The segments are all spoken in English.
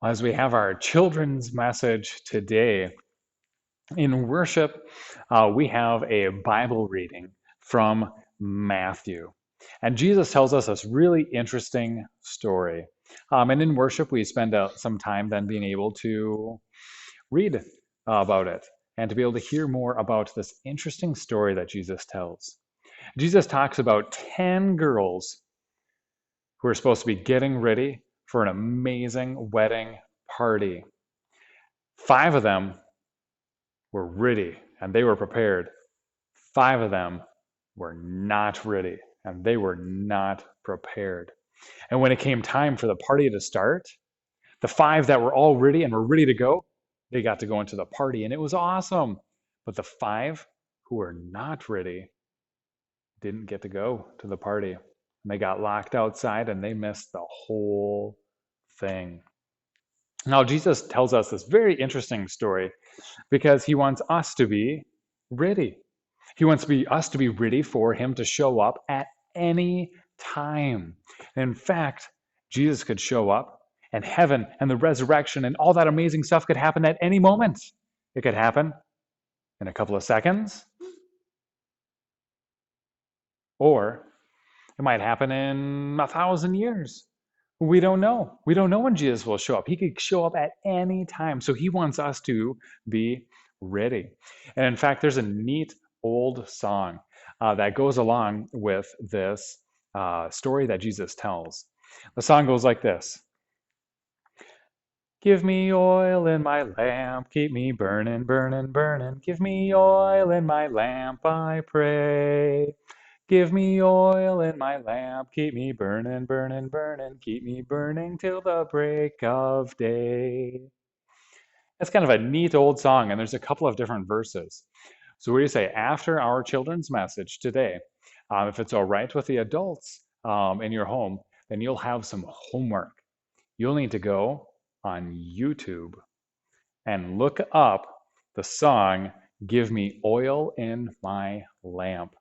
As we have our children's message today, in worship, we have a Bible reading from Matthew. And Jesus tells us this really interesting story. And in worship, we spend some time then being able to read about it and to be able to hear more about this interesting story that Jesus tells. Jesus talks about 10 girls who are supposed to be getting ready for an amazing wedding party. 5 of them were ready and they were prepared. 5 of them were not ready and they were not prepared. And when it came time for the party to start, the 5 that were all ready and were ready to go, they got to go into the party and it was awesome. But the 5 who were not ready didn't get to go to the party. And they got locked outside and they missed the whole thing. Now, Jesus tells us this very interesting story because he wants us to be ready. He wants us to be ready for him to show up at any time. And in fact, Jesus could show up and heaven and the resurrection and all that amazing stuff could happen at any moment. It could happen in a couple of seconds, or it might happen in 1,000 years. We don't know. We don't know when Jesus will show up. He could show up at any time. So he wants us to be ready. And in fact, there's a neat old song that goes along with this story that Jesus tells. The song goes like this. Give me oil in my lamp, keep me burning, burning, burning. Give me oil in my lamp, I pray. Give me oil in my lamp, keep me burning, burning, burning. Keep me burning till the break of day. That's kind of a neat old song, and there's a couple of different verses. So what do you say? After our children's message today, if it's all right with the adults in your home, then you'll have some homework. You'll need to go on YouTube and look up the song "Give Me Oil in My Lamp."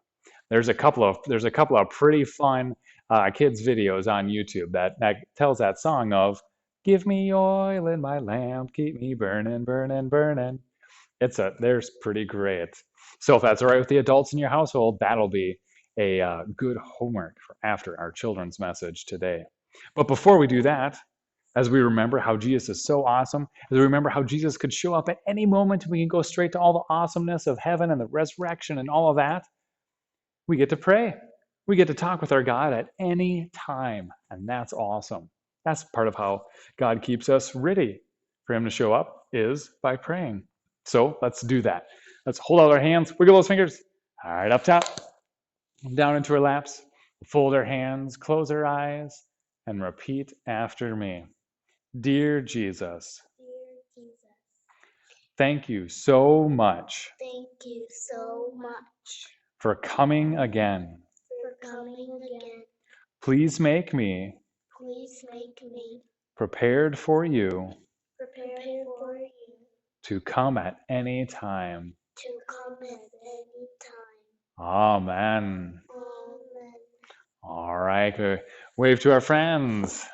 There's a couple of pretty fun kids videos on YouTube that tells that song of "Give me oil in my lamp, keep me burning, burning, burning." There's pretty great. So if that's all right with the adults in your household, that'll be a good homework for after our children's message today. But before we do that, as we remember how Jesus is so awesome, as we remember how Jesus could show up at any moment, we can go straight to all the awesomeness of heaven and the resurrection and all of that, we get to pray. We get to talk with our God at any time, and that's awesome. That's part of how God keeps us ready for him to show up, is by praying. So let's do that. Let's hold out our hands, wiggle those fingers, all right, up top, down into our laps, fold our hands, close our eyes, and repeat after me. Dear Jesus, thank you so much for coming again. Please make me prepared for you to come at any time. Amen. All right, wave to our friends.